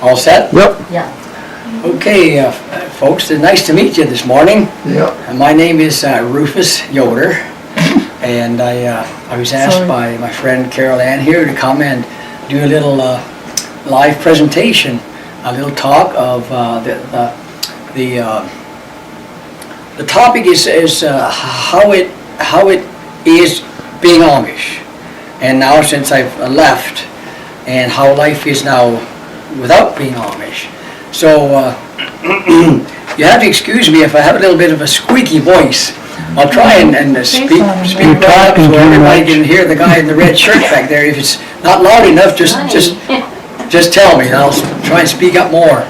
All set? Yep. Yeah. Okay, folks, it's nice to meet you this morning. Yep. My name is Rufus Yoder, and I was asked by my friend Carol Ann here to come and do a little live presentation, a little talk of the topic is how it is being Amish, and now since I've left, and how life is now without being Amish. So you have to excuse me if I have a little bit of a squeaky voice. I'll try and speak loud so everybody can hear the guy in the red shirt back there. If it's not loud enough, just tell me, and I'll try and speak up more.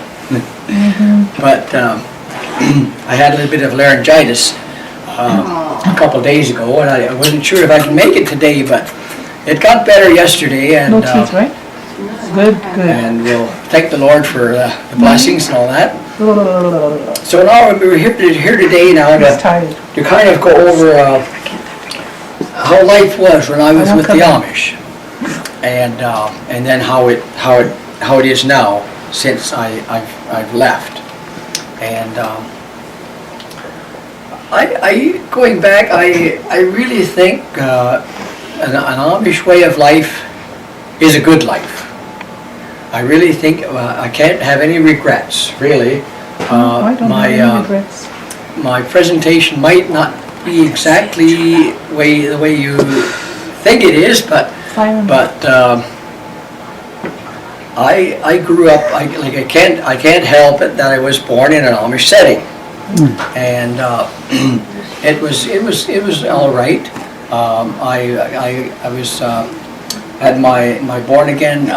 But I had a little bit of laryngitis a couple of days ago, and I wasn't sure if I could make it today, but it got better yesterday, and No teeth, right? Good. and we'll thank the Lord for the blessings and all that. So now we're here today now to kind of go over how life was when I was with the Amish, and then how it is now since I've left. And I going back, I really think an Amish way of life is a good life. I really think I can't have any regrets, really. I don't have any regrets. My presentation might not be exactly the way you think it is, but I grew up. I can't help it that I was born in an Amish setting, and it was all right. I was had my born again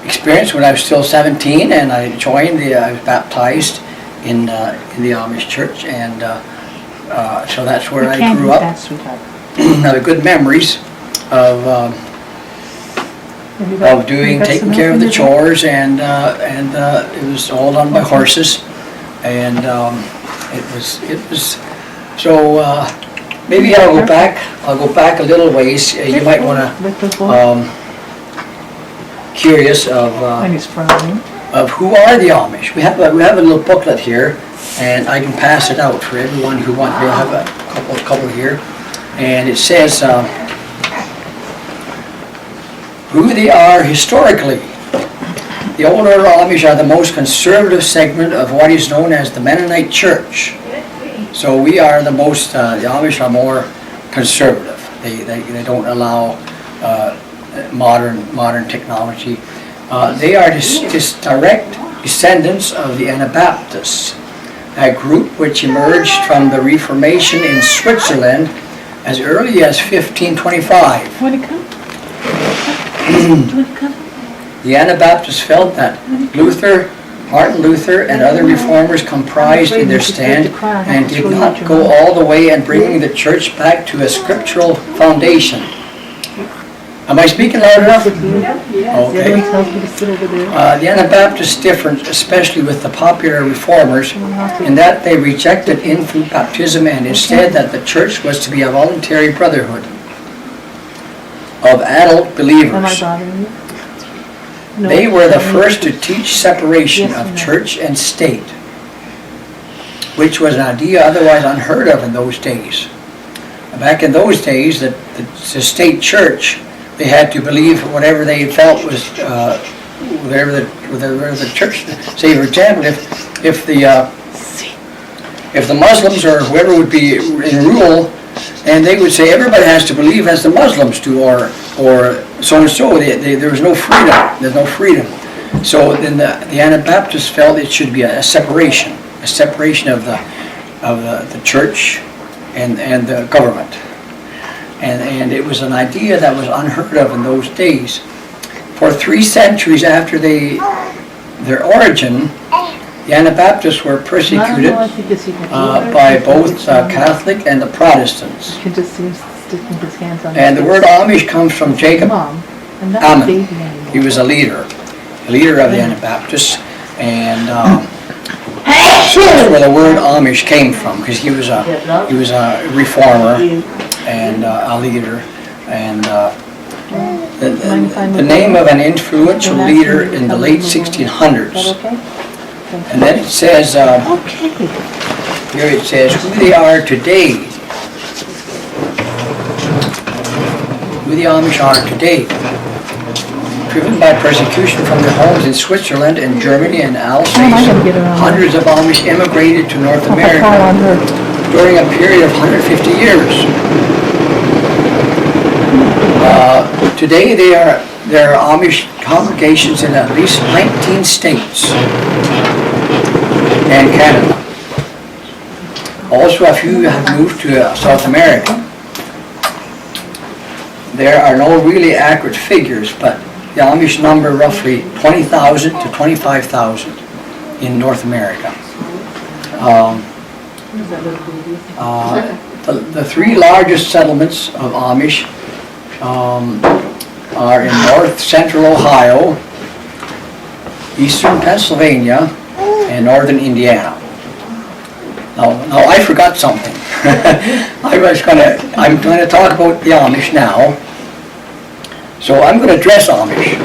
experience when I was still 17, and I was baptized in the Amish church, and so that's where I grew up. I have good memories of taking care of the chores, and it was all done by horses, and it was so maybe I'll go back a little ways. You might want to curious of who are the Amish. We have a little booklet here, and I can pass it out for everyone who wants. We'll have a couple here, and it says who they are historically. The older Amish are the most conservative segment of what is known as the Mennonite Church. So we are the most. The Amish are more conservative. They don't allow modern technology. They are just direct descendants of the Anabaptists, a group which emerged from the Reformation in Switzerland as early as 1525. The Anabaptists felt that Martin Luther and other reformers comprised in their stand and did not go all the way in bringing the church back to a scriptural foundation. Am I speaking loud enough? Okay. The Anabaptists differed, especially with the popular reformers, in that they rejected infant baptism and instead that the church was to be a voluntary brotherhood of adult believers. They were the first to teach separation of church and state, which was an idea otherwise unheard of in those days. Back in those days, the state church, they had to believe whatever they felt was whatever the church. Say, for example, if the Muslims or whoever would be in rule, and they would say everybody has to believe as the Muslims do, or so and so. There was no freedom. There's no freedom. So then the Anabaptists felt it should be a separation of the church and the government. And it was an idea that was unheard of in those days. For 3 centuries after their origin, the Anabaptists were persecuted by both Catholic and the Protestants. And the word Amish comes from Jacob Ammon. He was a leader of the Anabaptists, and that's where the word Amish came from, because he was a reformer and a leader, and the name of an influential leader in the late 1600s. Okay? And then it says, Okay. here it says, who they are today. Who the Amish are today. Driven by persecution from their homes in Switzerland and Germany and Alsace, hundreds of Amish immigrated to North America during a period of 150 years. Today there are Amish congregations in at least 19 states and Canada. Also, a few have moved to South America. There are no really accurate figures, but the Amish number roughly 20,000 to 25,000 in North America. The three largest settlements of Amish are in north central Ohio, eastern Pennsylvania, and northern Indiana. Now I forgot something. I'm going to talk about the Amish now. So I'm going to address Amish,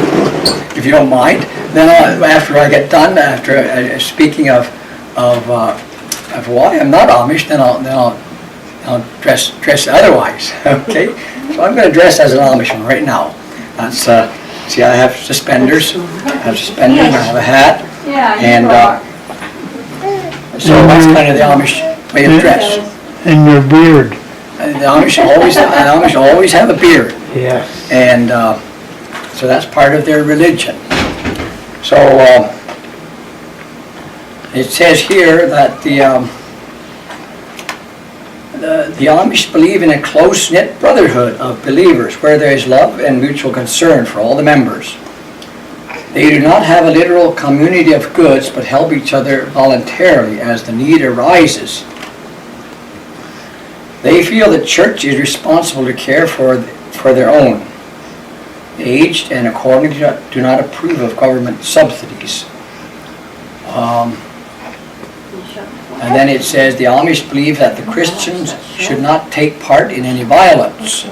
if you don't mind. Then after I get done, after speaking of why I'm not Amish, then I'll dress otherwise. Okay. So I'm going to dress as an Amishman right now. That's see, I have suspenders. I have a hat, and so that's kind of the Amish way of dress. And your beard. The Amish always have a beard. Yeah. And so that's part of their religion. So it says here that the Amish believe in a close-knit brotherhood of believers where there is love and mutual concern for all the members. They do not have a literal community of goods, but help each other voluntarily as the need arises. They feel the church is responsible to care for their own, aged, and accordingly do not approve of government subsidies. And then it says the Amish believe that the Christians should not take part in any violence,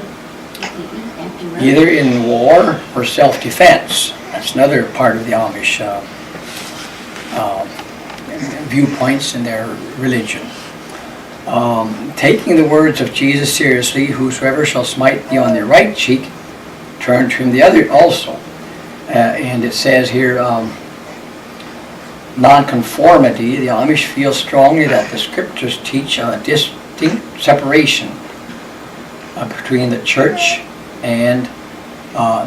either in war or self-defense. That's another part of the Amish viewpoints in their religion. Taking the words of Jesus seriously, whosoever shall smite thee on the right cheek, turn to him the other also. And it says here, nonconformity. The Amish feel strongly that the scriptures teach a distinct separation between the church and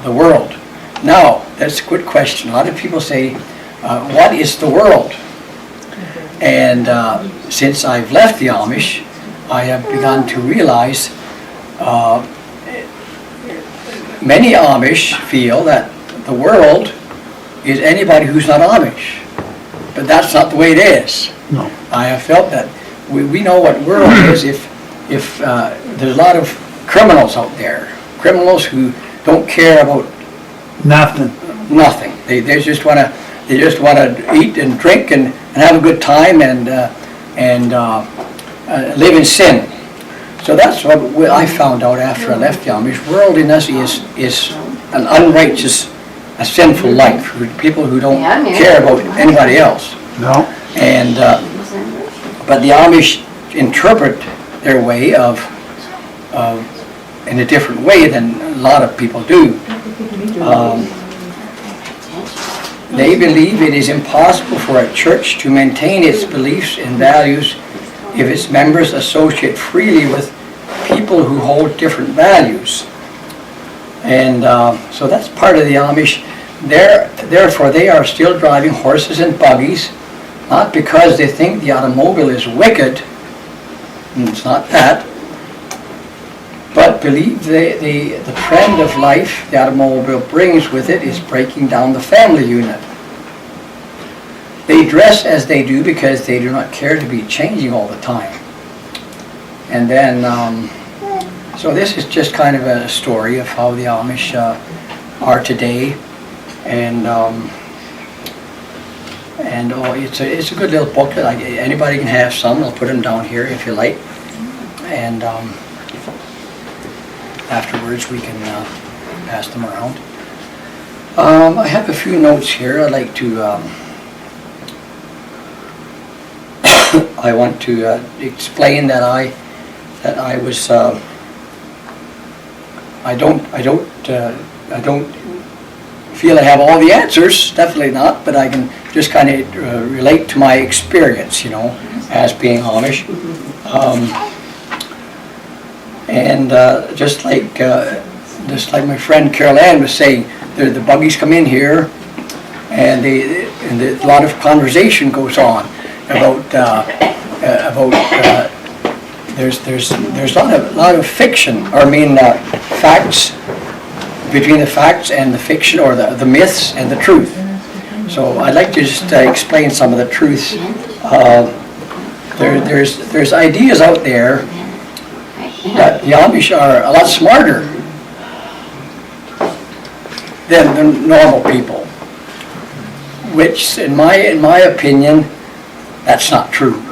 the world. Now, that's a good question. A lot of people say, what is the world? And since I've left the Amish, I have begun to realize many Amish feel that the world is anybody who's not Amish. But that's not the way it is. No. I have felt that we know what world is if there's a lot of criminals out there. Criminals who don't care about Nothing. nothing. They just want to eat and drink and have a good time and live in sin. So that's what I found out after I left the Amish. Worldliness is an unrighteous, a sinful life for people who don't care about anybody else. No. And but the Amish interpret their way of in a different way than a lot of people do. They believe it is impossible for a church to maintain its beliefs and values if its members associate freely with people who hold different values. And so that's part of the Amish. Therefore, they are still driving horses and buggies, not because they think the automobile is wicked, and it's not that, but believe the trend of life the automobile brings with it is breaking down the family unit. They dress as they do because they do not care to be changing all the time. And then, so this is just kind of a story of how the Amish are today. And it's a good little booklet. Like anybody can have some. I'll put them down here if you like. And afterwards we can pass them around. I have a few notes here. I'd like to, I want to explain that I was, I don't feel I have all the answers, definitely not, but I can just kind of relate to my experience, you know, as being Amish. And just like my friend Carol Ann was saying, the buggies come in here, and a lot of conversation goes on about there's a lot of fiction, or I mean facts, between the facts and the fiction, or the myths and the truth. So I'd like to just explain some of the truths. There's ideas out there that the Amish are a lot smarter than the normal people, which in my opinion, that's not true.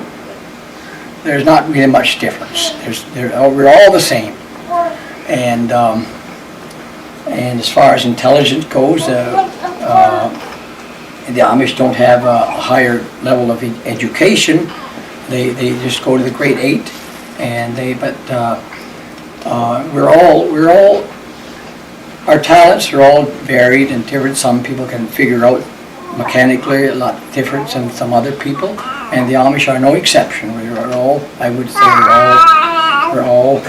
There's not really much difference. We're all the same, and as far as intelligence goes, the Amish don't have a higher level of education. They just go to the grade 8, and we're all our talents are all varied and different. Some people can figure out mechanically a lot different than some other people, and the Amish are no exception. We're all, I would say, we're all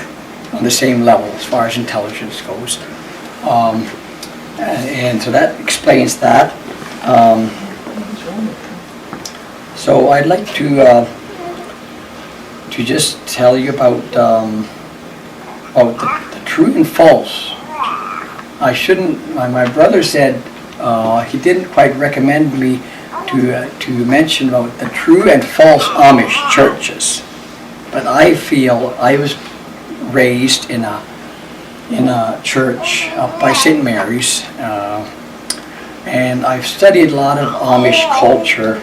on the same level as far as intelligence goes. And so that explains that. So I'd like to just tell you about the true and false. I shouldn't. My brother said he didn't quite recommend me to mention about the true and false Amish churches, but I feel I was raised in a church up by St. Mary's, and I've studied a lot of Amish culture.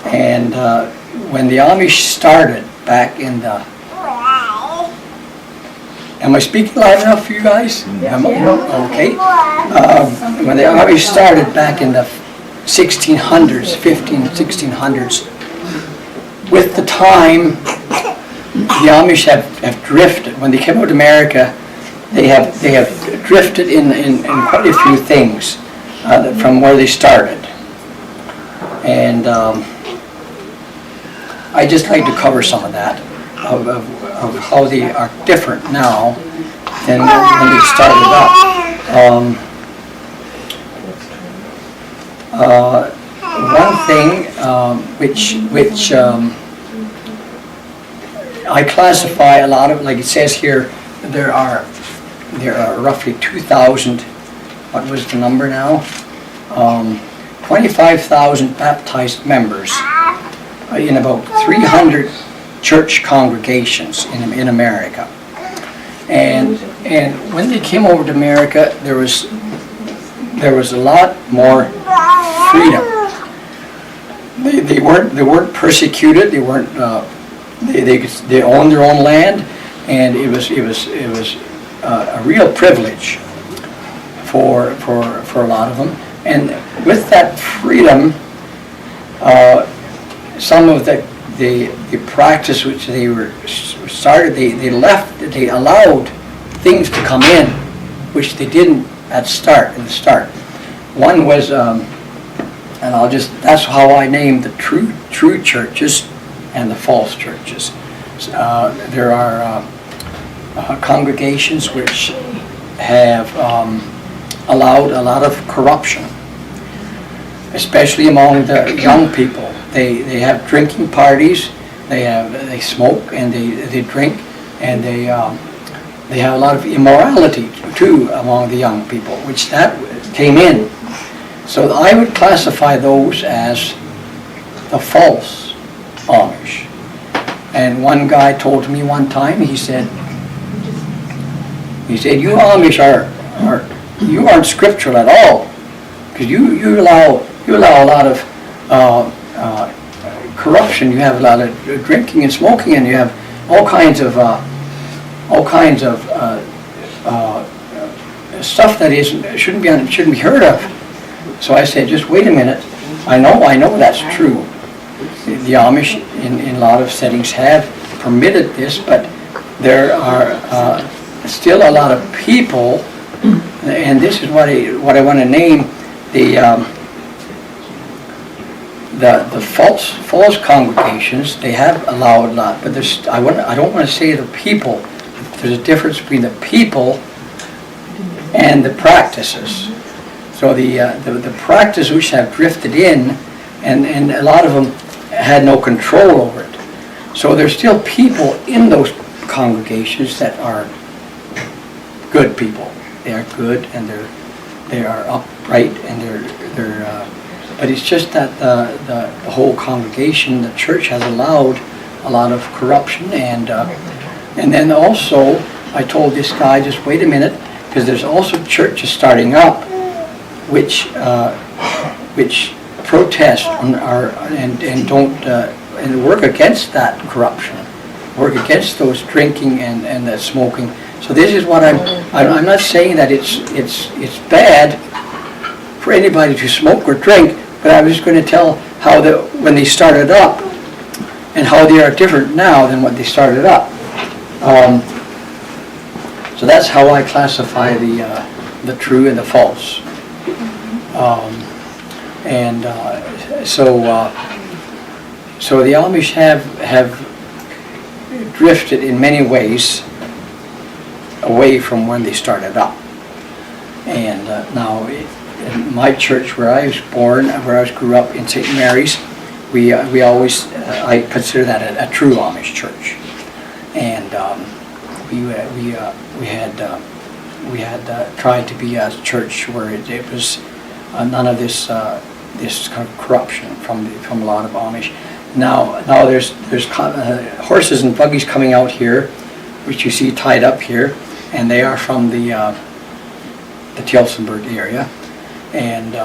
And when the Amish started back in the, am I speaking loud enough for you guys? Okay. When the Amish started back in the 1600s, 1600s, with the time, the Amish have drifted. When they came out to America, they have drifted in quite a few things from where they started. And I just like to cover some of that, of how they are different now than when they started up. One thing which I classify a lot of, like it says here, there are roughly 2,000. What was the number now? 25,000 baptized members in about 300 church congregations in America. And when they came over to America, there was a lot more freedom. They weren't persecuted. They weren't. They owned their own land, and it was a real privilege for a lot of them. And with that freedom, some of the practice which they were started, they allowed things to come in which they didn't in the start. One was, and that's how I named the true churches and the false churches. There are congregations which have allowed a lot of corruption, especially among the young people. They have drinking parties, they smoke and they drink, and they have a lot of immorality too among the young people, which that came in. So I would classify those as the false Amish. And one guy told me one time, he said, you Amish you aren't scriptural at all, because you allow a lot of corruption. You have a lot of drinking and smoking, and you have all kinds of stuff that shouldn't be heard of. So I said, just wait a minute. I know that's true. The Amish in a lot of settings have permitted this, but there are still a lot of people, and this is what I want to name the false congregations. They have allowed a lot, but I don't want to say the people. There's a difference between the people and the practices. So the practices which have drifted in, and a lot of them had no control over it. So there's still people in those congregations that are good people. They are good, and they are upright, and they're. But it's just that the whole congregation, the church, has allowed a lot of corruption, and then also I told this guy, just wait a minute, because there's also churches starting up which protest and don't and work against that corruption, work against those drinking and the smoking. So this is what I'm not saying that it's bad for anybody to smoke or drink, but I was just going to tell how when they started up and how they are different now than what they started up. So that's how I classify the true and the false. So the Amish have drifted in many ways away from when they started up. And now in my church where I was born, where I grew up in St. Mary's, we always, I consider that a true Amish church. And we had tried to be a church where it was none of this kind of corruption from a lot of Amish. Now there's horses and buggies coming out here, which you see tied up here, and they are from the Tillsonburg area, and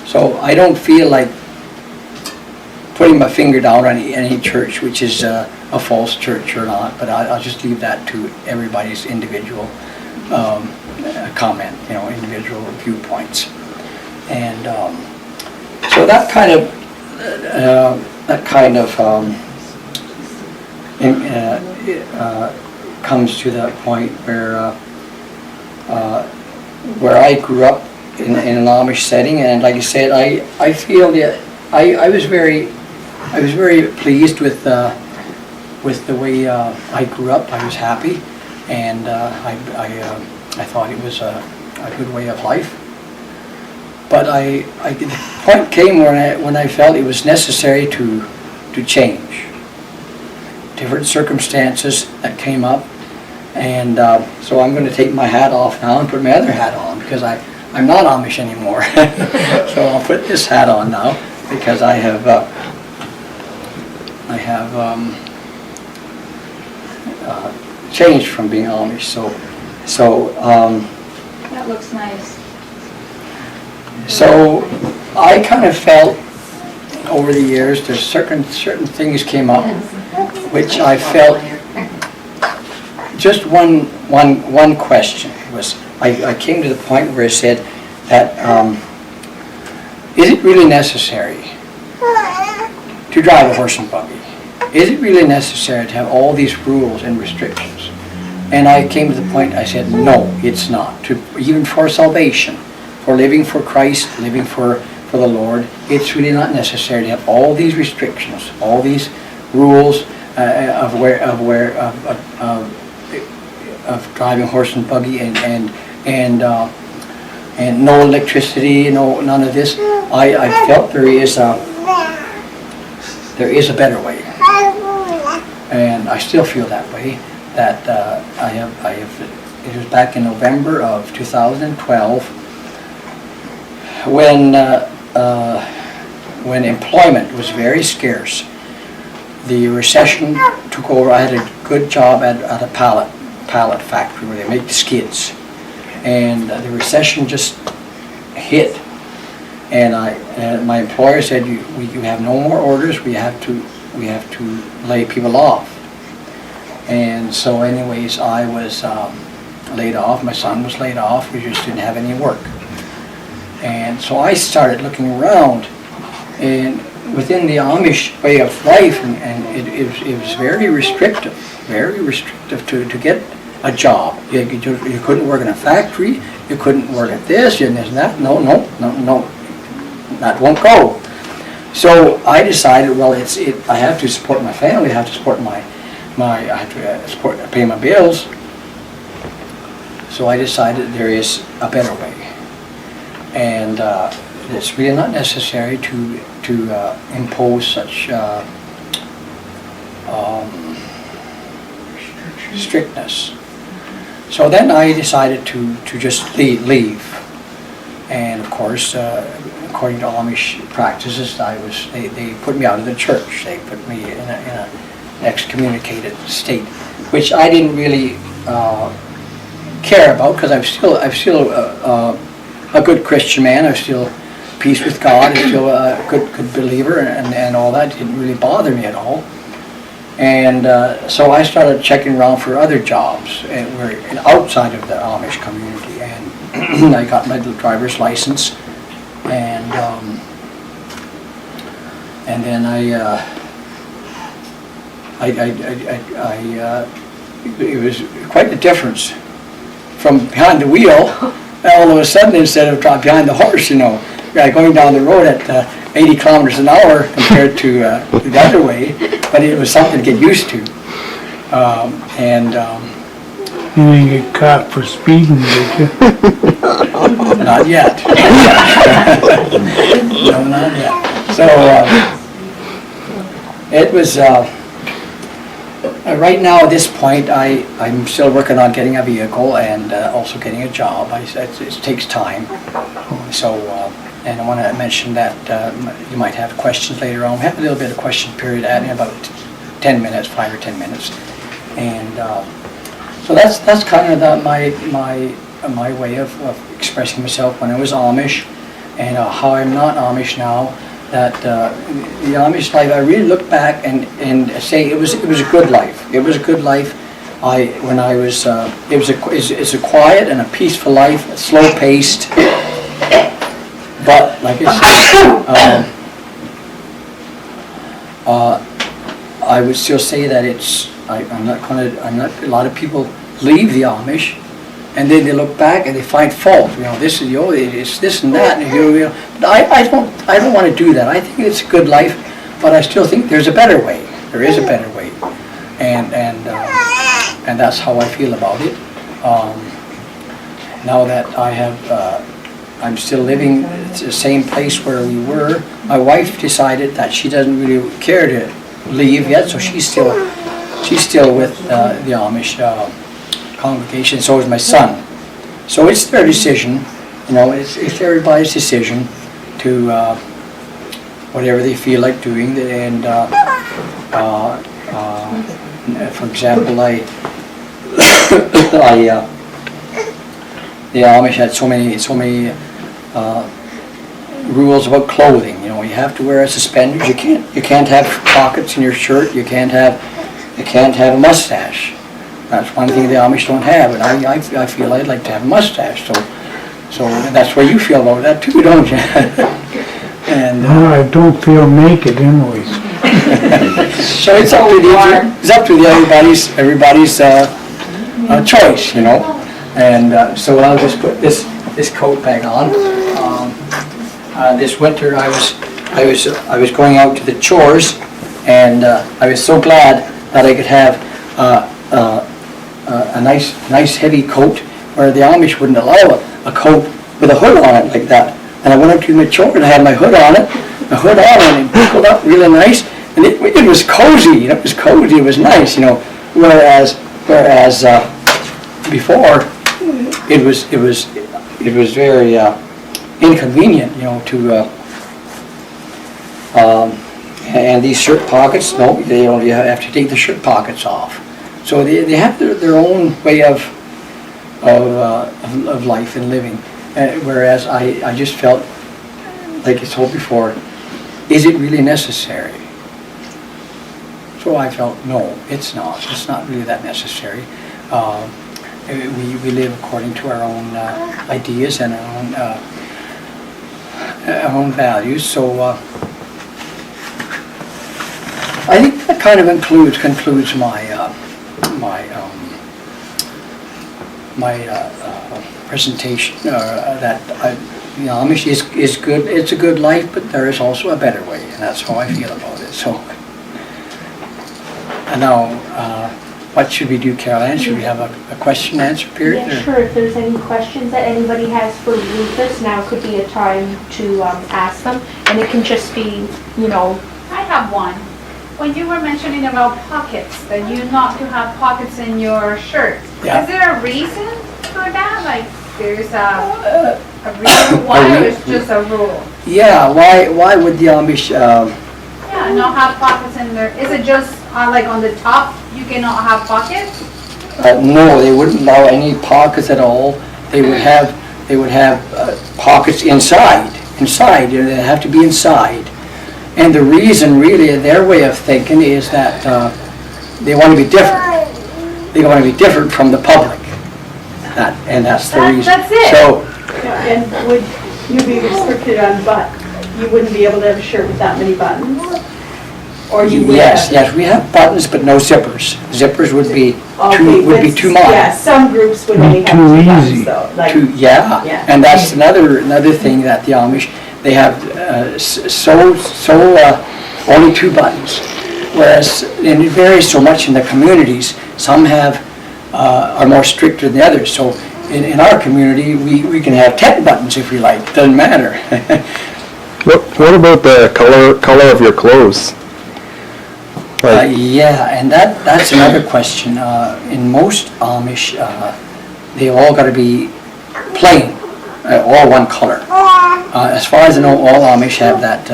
so I don't feel like putting my finger down on any church which is a false church or not, but I'll just leave that to everybody's individual comment, individual viewpoints. And so that kind of comes to that point where I grew up in an Amish setting, and like I said, I feel that I was very pleased with the way I grew up. I was happy, and I thought it was a good way of life. But the point came when I felt it was necessary to change. Different circumstances that came up, and so I'm going to take my hat off now and put my other hat on, because I'm not Amish anymore. So I'll put this hat on now, because I have changed from being Amish. So that looks nice. So I kind of felt over the years there's certain things came up which I felt, just one question was, I came to the point where I said that is it really necessary to drive a horse and buggy? Is it really necessary to have all these rules and restrictions? And I came to the point, I said, no, it's not. Even for salvation, for living for Christ, living for the Lord, it's really not necessary to have all these restrictions, all these rules of driving horse and buggy, and no electricity, none of this. I felt there is a better way, and I still feel that way. That I have. It was back in November of 2012 when employment was very scarce. The recession took over. I had a good job at a pallet factory where they make the skids, and the recession just hit. And my employer said, "You have no more orders. We have to lay people off." And so, anyways, I was laid off. My son was laid off. We just didn't have any work. And so I started looking around, and within the Amish way of life, and it was very restrictive to get a job. You couldn't work in a factory, you couldn't work at this and this and that. No, that won't go. So I decided, well, I have to support my family, I have to support I have to pay my bills. So I decided there is a better way, and it's really not necessary to impose such strictness. So then I decided to just leave. And of course, according to Amish practices, they put me out of the church. They put me in an excommunicated state, which I didn't really care about, because I'm still a good Christian man. I'm still peace with God. I'm still a good believer, and all that didn't really bother me at all. And so I started checking around for other jobs outside of the Amish community, and I got my driver's license, and then it was quite a difference from behind the wheel. All of a sudden, instead of behind the horse, going down the road at 80 kilometers an hour compared to the other way, but it was something to get used to. You didn't get caught for speeding, did you? Not yet. No, not yet. So it was, right now at this point, I'm still working on getting a vehicle and also getting a job. It takes time. So, and I want to mention that you might have questions later on. We have a little bit of question period in about 10 minutes, 5 or 10 minutes. And so that's kind of my way of expressing myself when I was Amish, and how I'm not Amish now. That the Amish life, I really look back and say it was a good life. It was a good life. It's a quiet and a peaceful life, slow paced. But like I said, I would still say that a lot of people leave the Amish, and then they look back and they find fault. This is it's this and that. And but I don't want to do that. I think it's a good life, but I still think there's a better way. There is a better way, and that's how I feel about it. Now that I'm still living at the same place where we were. My wife decided that she doesn't really care to leave yet, so she's still with the Amish congregation. So is my son. So it's their decision. It's everybody's decision to whatever they feel like doing. And for example, the Amish had so many rules about clothing. You have to wear suspenders. You can't have pockets in your shirt. You can't have a mustache. That's one thing the Amish don't have, and I feel I'd like to have a mustache. So that's where you feel about that too, don't you? And I don't feel naked anyways. so it's up to everybody's choice, And so I'll just put this coat back on. This winter I was going out to the chores, and I was so glad that I could have a nice heavy coat, where the Amish wouldn't allow a coat with a hood on it like that. And I went up to my chore and I had my hood on and it pulled up really nice, and it was cozy. It was cozy. It was nice, Whereas before it was very inconvenient, to and these shirt pockets. No, you have to take the shirt pockets off. So they have their own way of life and living. Whereas I just felt, like I told before, is it really necessary? So I felt, no, it's not. It's not really that necessary. we live according to our own ideas and our own values. So I think that kind of concludes my presentation. That the Amish is good. It's a good life, but there is also a better way, and that's how I feel about it. So, and now, what should we do, Caroline? Should we have a question and answer period? Yeah, or- sure. If there's any questions that anybody has for Rufus, now could be a time to ask them. And it can just be, you know, I have one. When you were mentioning about pockets, that you not to have pockets in your shirt, Yeah. is there a reason for that? Like, there's a reason why, or it's just a rule? Yeah. Why would the Amish? Yeah, not have pockets in there. Is it just like on the top, you cannot have pockets? No, they wouldn't allow any pockets at all. They would have pockets inside. You know, they have to be inside. And the reason, really, their way of thinking is that they want to be different. They want to be different from the public. That's the reason. That's it. So, And would you be restricted on you wouldn't be able to have a shirt with that many buttons? Or you would yes, have? we have buttons, but no zippers. Zippers would be Okay, too much. Yeah, some groups would only have Too two buttons easy. though. Like, Yeah, Yeah. and that's another thing that the Amish, they have only 2 buttons. Whereas, and it varies so much in the communities, some are more stricter than the others. So in our community, we can have 10 buttons if we like, doesn't matter. What about the color of your clothes? Yeah, and that's another question. In most Amish, they all got to be plain, all one color. As far as I know, all Amish have that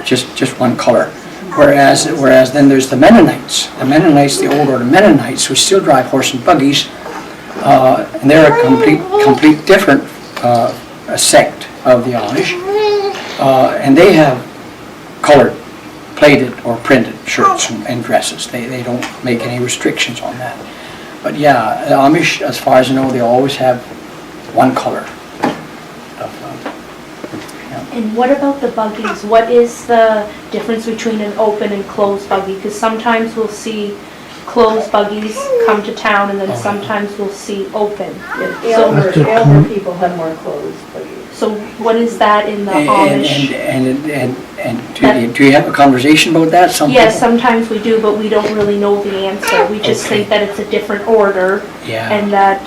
just one color. Whereas then there's the Mennonites. The Mennonites, the old order Mennonites, who still drive horse and buggies, and they're a complete different sect of the Amish, and they have colored, plated or printed shirts and dresses. They don't make any restrictions on that. But yeah, the Amish, as far as I know, they always have one color. and what about the buggies? What is the difference between an open and closed buggy? Because sometimes we'll see closed buggies come to town, and then sometimes we'll see open. elder people have more clothes. So what is that in the Amish? And do you have a conversation about that? Yes, sometimes we do, but we don't really know the answer. We just Okay. think that it's a different order, Yeah. and that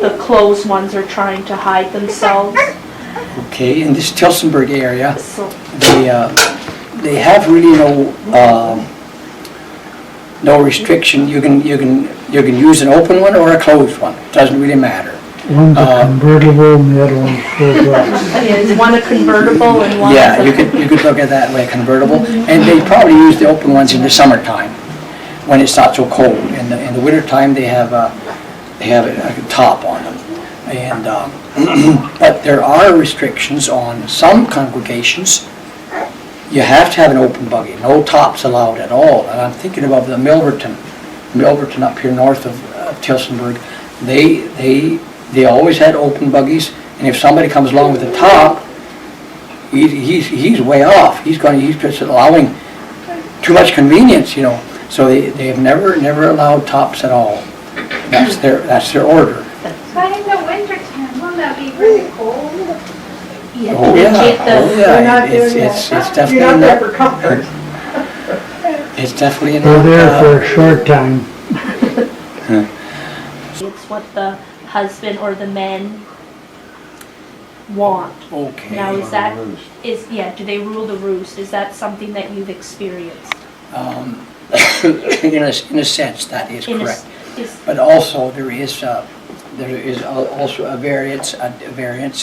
the closed ones are trying to hide themselves. Okay, in this Tilsonburg area, So, they have really no restriction. You can use an open one or a closed one. Doesn't really matter. One's a convertible and the other one's full up. is one a convertible and one Yeah, is you a... could look at that way, convertible. And they probably use the open ones in the summertime when it's not so cold. In the wintertime, they have a top on them. And but there are restrictions on some congregations. You have to have an open buggy, no tops allowed at all. And I'm thinking about the Milverton up here north of Tilsonburg. They always had open buggies, and if somebody comes along with a top, he's way off. He's just allowing too much convenience, you know. So they have never allowed tops at all. That's their order. But in the winter time, won't that be really cold? Yeah, Oh they yeah, take the... oh yeah. We're not there It's yet. definitely You're not in there that. for comfort. It's definitely in They're there that. for a short time. It's what the husband or the men want. Okay. Now, do they rule the roost? Is that something that you've experienced? In a sense, that is In a correct. is- But also there is also a variance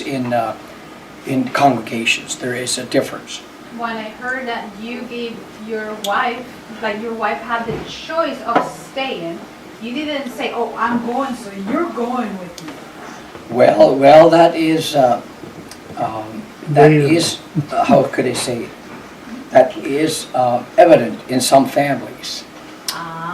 in congregations. There is a difference. When I heard that you gave your wife had the choice of staying, you didn't say, oh, I'm going, so you're going with me. Well, that is how could I say? That is evident in some families.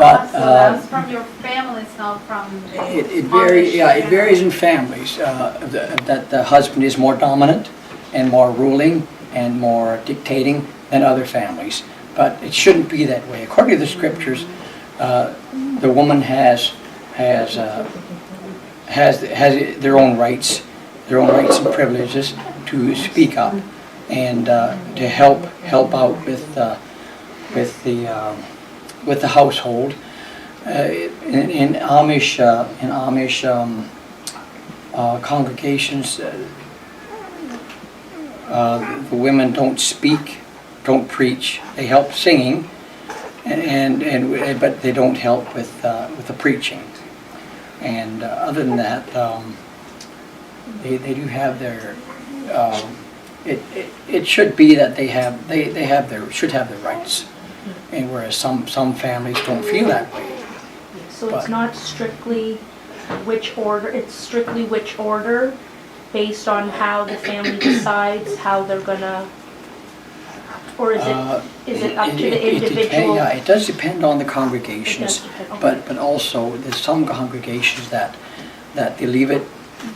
But, So that's from your family, it's not from the. It varies, Amish yeah, it family. varies in families, that the husband is more dominant and more ruling and more dictating than other families. But it shouldn't be that way. According to the scriptures, the woman has their own rights and privileges to speak up and to help out with the household. In Amish congregations, the women don't speak, don't preach. They help singing, but they don't help with the preaching. And other than that, they do have their. It should be that they should have their rights, and whereas some families don't feel that way. So it's But- not strictly which order, it's strictly which order based on how the family decides how they're gonna, or is it up to the individual? Yeah, it does depend on the It does congregations, depend, okay. but also there's some congregations that they leave it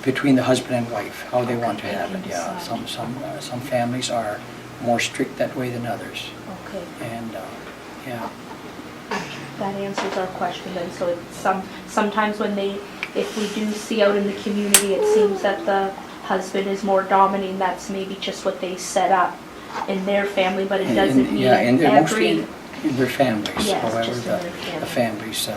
between the husband and wife, how they want to have it, yeah. Some families are more strict that way than others, Okay, and, yeah. that answers our question then. So it's sometimes when if we do see out in the community, it seems that the husband is more dominating, that's maybe just what they set up in their family, but it doesn't mean Yeah, and they're mostly every. in their families, Yes, however, just in their family. the families,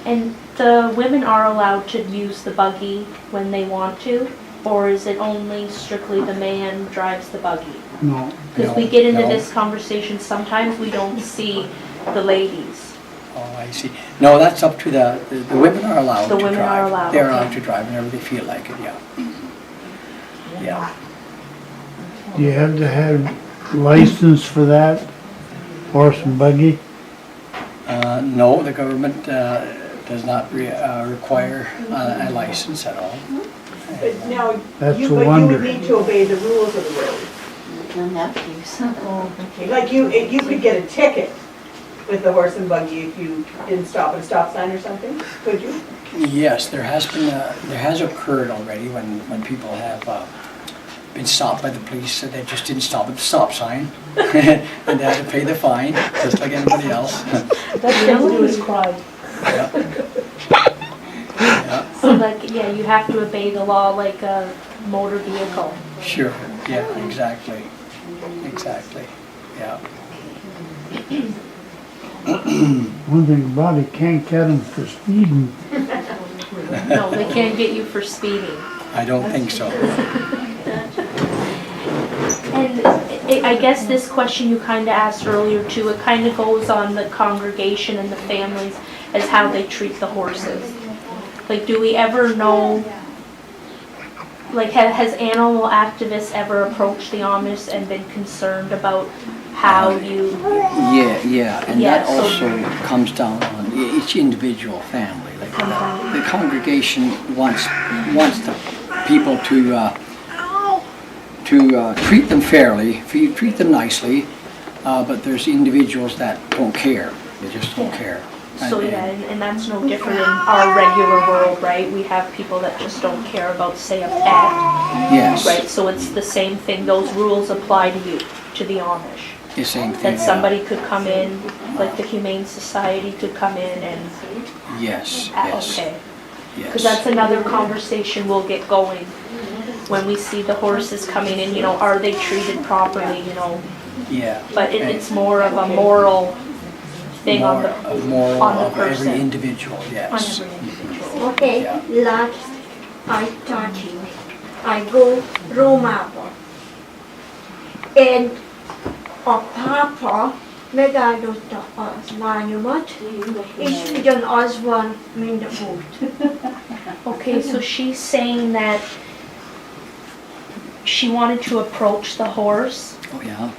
And the women are allowed to use the buggy when they want to, or is it only strictly the man drives the buggy? No, Because we No, get into no. this conversation, sometimes we don't see the ladies. oh, I see. No, that's up to the women are allowed The to drive. women are allowed, They're okay. allowed to drive whenever they feel like it, yeah. Yeah. you have to have license for that, horse and buggy? No, the government does not require a license at all. But now, That's you a would wonder. need to obey the rules of the road. Okay, like you could get a ticket with the horse and buggy if you didn't stop at a stop sign or something, could you? Yes, there has occurred already when people have been stopped by the police, so they just didn't stop at the stop sign, and they had to pay the fine, just like anybody else. That's what they do is cry. Yeah. Yeah, So like, yeah, you have to obey the law like a motor vehicle. sure, yeah, exactly, yeah. One thing about it, can't get them for speeding. No, they can't get you for speeding. I don't think so. And I guess this question you kind of asked earlier too, it kind of goes on the congregation and the families as how they treat the horses. Like, do we ever know, like, has animal activists ever approached the Amish and been concerned about how you, Yeah, and Yeah, that so- also comes down on each individual family. Like the congregation wants the people to treat them fairly, treat them nicely, but there's individuals that don't care. They just don't care. so yeah, and that's no different in our regular world, right? We have people that just don't care about, say, a pet, Yes, right? So it's the same thing, those rules apply to you, to the Amish. the same thing. That somebody could come in, like the Humane Society could come in and, Yes, okay. yes. Because that's another conversation we'll get going when we see the horses coming in, you know, are they treated properly, you know? Yeah. But it's more of a moral thing on the Moral on the of every person. individual, On yes. every individual. Okay, Yeah. last I taught you. I go Rómába. And a pápa megáldotta az lányomat, és ugyanaz van, mint a volt. Okay, so she's saying that she wanted to approach the horse Oh, yeah.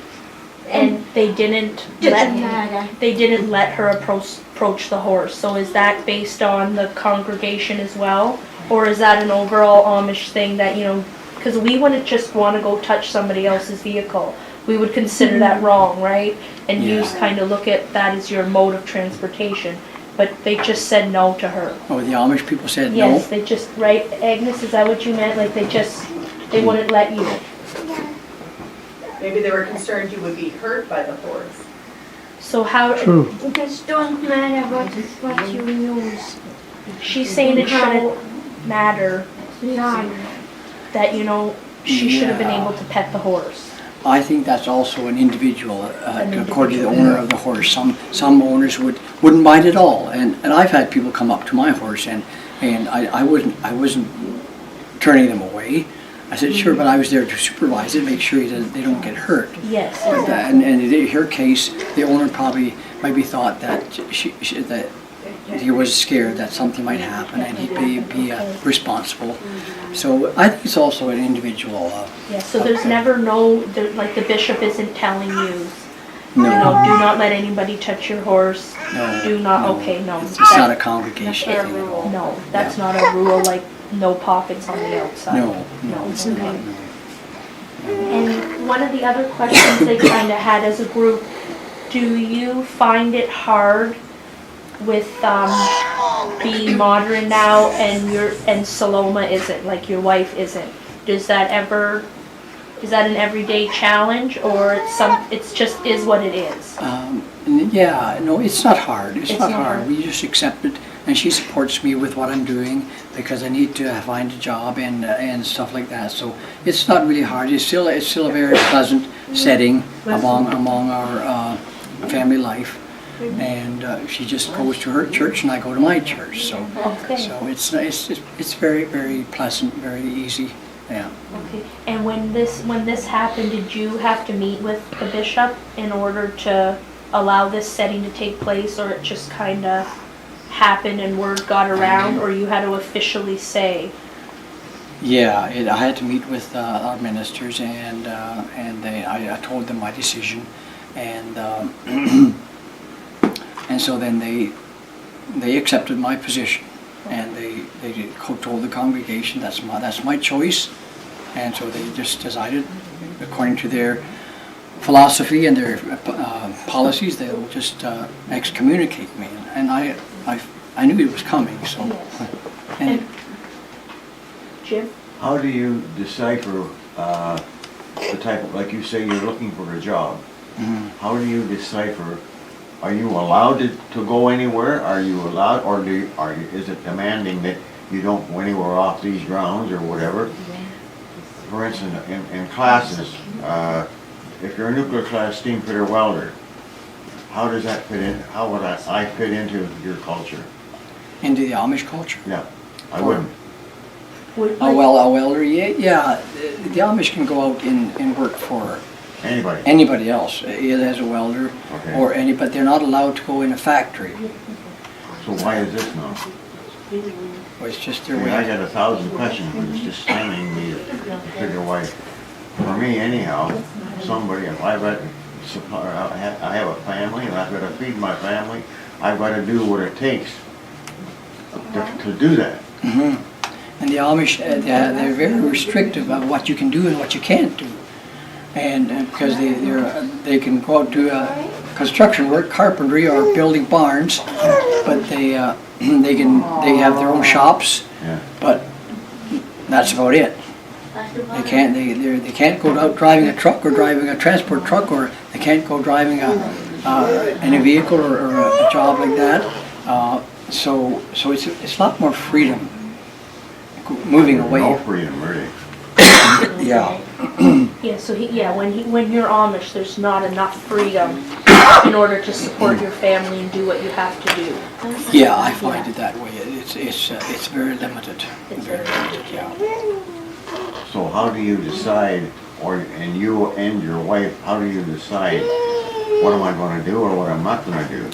and they didn't Doesn't let matter. her approach the horse. So is that based on the congregation as well? Or is that an overall Amish thing that, you know, because we wouldn't just want to go touch somebody else's vehicle. We would consider that wrong, right? And Yeah. use kind of look at that as your mode of transportation. but they just said no to her. Oh, the Amish people said no? Yes, they just, right, Agnes, is that what you meant? Like they wouldn't let you? Maybe they were concerned you would be hurt by the horse. So how, True. Because don't matter what you use. she's saying it shouldn't matter Life. that, she should have been Yeah. able to pet the horse. I think that's also an individual, An according to the individual. owner of the horse. Some owners wouldn't mind at all, and I've had people come up to my horse, and I wasn't turning them away. I said, sure, but I was there to supervise it, make sure they don't get hurt. Yes, But, exactly. and in her case, the owner probably maybe thought that that he was scared that something might happen, and he'd be responsible. So I think it's also an individual. Yeah, so there's never like the bishop isn't telling you, No, do not let anybody touch your horse. no, Do not, no. okay, no. It's not a congregation That's thing our at all. rule. No, that's not a rule, like no pockets on the outside. No, no, it's not. okay. No. And one of the other questions they kind of had as a group, do you find it hard with being modern now and Saloma isn't, like your wife isn't? Is that an everyday challenge, or it's just is what it is? Yeah, no, it's not hard. It's It's not not hard. hard. We just accept it, and she supports me with what I'm doing because I need to find a job and stuff like that. So it's not really hard. It's still a very pleasant setting among our family life, and she just goes to her church and I go to my church. So Okay. so it's very, very pleasant, very easy. Yeah. Okay, and when this happened, did you have to meet with the bishop in order to allow this setting to take place, or it just kind of happened and word got around, or you had to officially say? Yeah, I had to meet with our ministers, and I told them my decision, and and so then they accepted my position, and they told the congregation that's my choice, and so they just decided, according to their philosophy and their policies, they'll just excommunicate me, and I knew it was coming, so. And Jim? How do you decipher the type of, like you say, you're looking for a job? mhm. How do you decipher, are you allowed to go anywhere? Are you allowed, or is it demanding that you don't go anywhere off these grounds or whatever? For instance, in classes, if you're a nuclear class steam fitter welder, how does that fit in, how would I fit into your culture? Into the Amish culture. Yeah, I wouldn't. A welder, yeah, the Amish can go out and work for Anybody? anybody else, either as a welder Okay. but they're not allowed to go in a factory. So why is this now? It's just I their mean, I way. got 1,000 questions, but it's just stunning me to figure why, for me anyhow, somebody, if I've got, I have a family, and I've got to feed my family, I've got to do what it takes to do that. Mhm. And the Amish, they're very restrictive of what you can do and what you can't do. And because they can go out to construction work, carpentry, or building barns, but they have their own shops, Yeah. but that's about it. They can't go out driving a truck or driving a transport truck, or they can't go driving in a vehicle or a job like that. So it's a lot more freedom moving away. No freedom, really. Yeah. Yeah, so when you're Amish, there's not enough freedom in order to support your family and do what you have to do. Yeah, I find it that way. It's very limited. Very limited. Yeah. So how do you decide, and you and your wife, how do you decide what am I going to do or what I'm not going to do?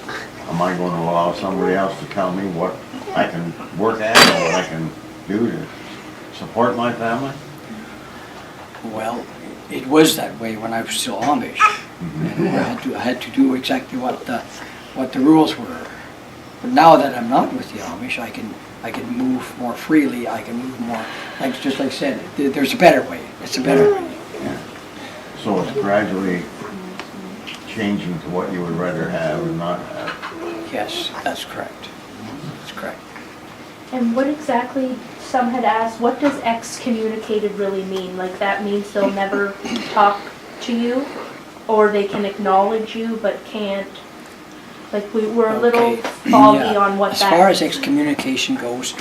Am I going to allow somebody else to tell me what I can work at or what I can do to support my family? Well, it was that way when I was still Amish. And I had to do exactly what the rules were. But now that I'm not with the Amish, I can move more freely. I can move more, just like I said, there's a better way. It's a better way. Yeah. So it's gradually changing to what you would rather have or not have. Yes, that's correct. That's correct. And what exactly, some had asked, what does excommunicated really mean? Like that means they'll never talk to you? Or they can acknowledge you but can't? Like we're a little Okay. foggy Yeah. on what As that far as means. excommunication goes,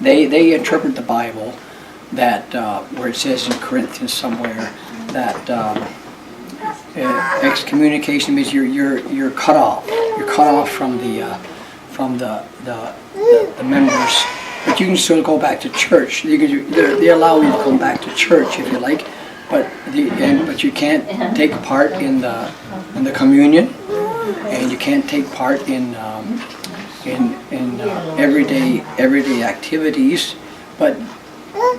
they interpret the Bible that, where it says in Corinthians somewhere, that excommunication means you're cut off. You're cut off from the members. But you can still go back to church. They allow you to go back to church if you like, but you can't take part in the communion, and you can't take part in everyday activities. But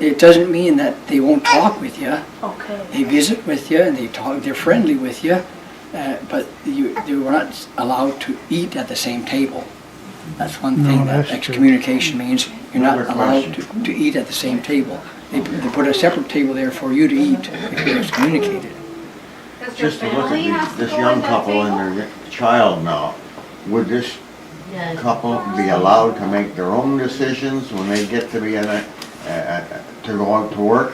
it doesn't mean that they won't talk with you. Okay. They visit with you and they talk. They're friendly with you, but you were not allowed to eat at the same table. That's one No, thing that that's true. excommunication means. You're not Another allowed question. to eat at the same table. They put a separate table there for you to eat if you're excommunicated. Does your Just to look family have at to this go young at that couple table? and their child now, would this couple be allowed to make their own decisions when they get to be to go out to work?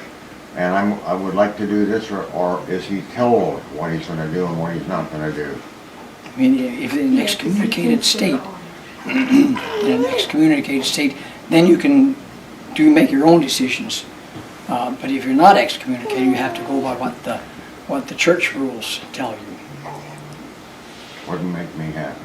And I would like to do this, or is he told what he's gonna do and what he's not gonna do? I mean, if in an excommunicated state, then you can make your own decisions. But if you're not excommunicated, you have to go by what the church rules tell you. Wouldn't make me happy.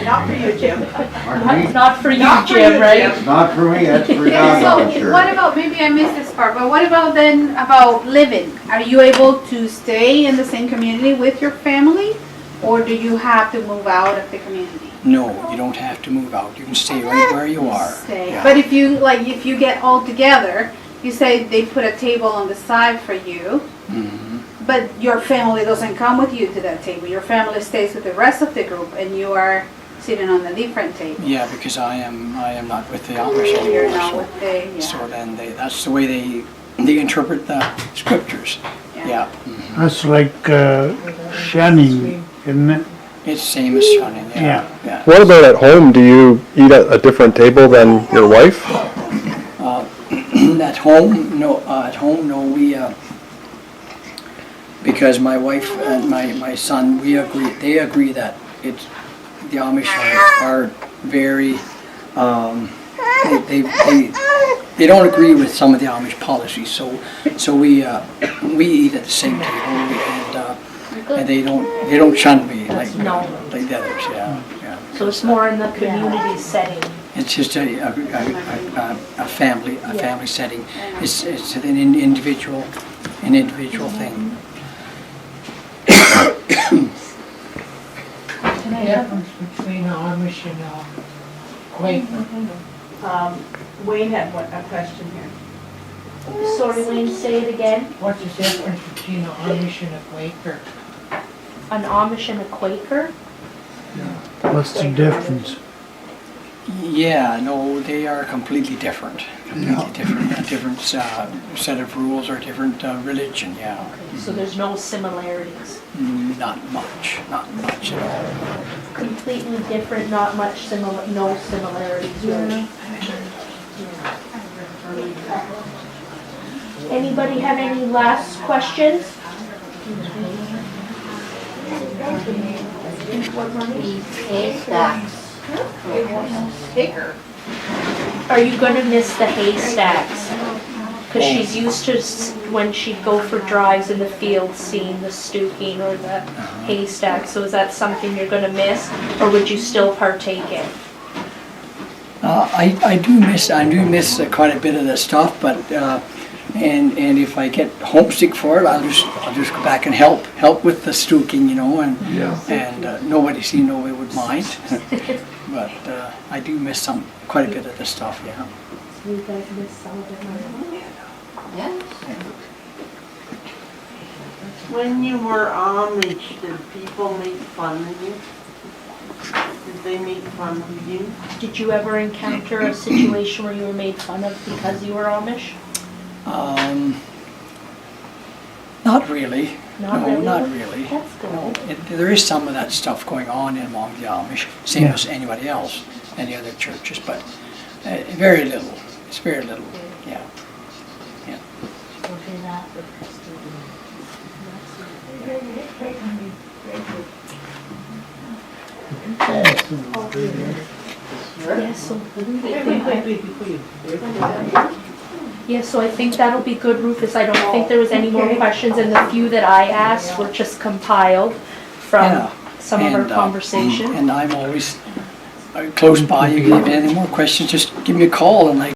Not for you, Jim. Pardon me? Not for you, Not for Jim, you, right? Jim. Not for me, that's for God, I'm So sure. what about, maybe I missed this part, but what about then about living? Are you able to stay in the same community with your family? Or do you have to move out of the community? No, you don't have to move out. You can stay right where you are. Stay. Yeah. But if you get all together, you say they put a table on the side for you, Mhm. but your family doesn't come with you to that table. Your family stays with the rest of the group and you are sitting on a different table. Yeah, because I am not with the Amish anymore. You're not so- with the, yeah. So then that's the way they interpret the scriptures. Yeah. Mhm. That's like shunning, isn't it? It's same as shunning, yeah. Yeah. What about at home? Do you eat at a different table than your wife? At home, no. We because my wife and my son, they agree that the Amish are very. They don't agree with some of the Amish policies, so we eat at the same table, and they don't shun me like the others. Yeah. So it's more in the community setting. It's just a family setting. It's an individual thing. Difference between Amish and Quaker. Wayne had a question here. Sorry, Wayne, say it again. What's the difference between an Amish and a Quaker? An Amish and a Quaker? What's the difference? Yeah, no, they are completely different. Completely different. A different set of rules or different religion. Yeah. So there's no similarities. Not much at all. Completely different, not much no similarities really. Anybody have any last questions? Are you gonna miss the haystacks? Because she's used to, when she'd go for drives in the field, seeing the stooking or the haystack. So is that something you're gonna miss, or would you still partake in? I do miss quite a bit of the stuff, but and if I get homesick for it, I'll just go back and help with the stooking, and nobody would mind. But I do miss quite a bit of the stuff, yeah. So you guys miss some of it? When you were Amish, did people make fun of you? Did they make fun of you? Did you ever encounter a situation where you were made fun of because you were Amish? Not really. Not No, really? not really. That's good. No, there is some of that stuff going on among the Amish, same Yeah. as anybody else, any other churches, but very little. It's very little, yeah. Yeah, so I think that'll be good, Rufus. I don't think there was any more questions, and the few that I asked were just compiled from Yeah. some of our And, conversation. And I'm always close by. You have any more questions, just give me a call and I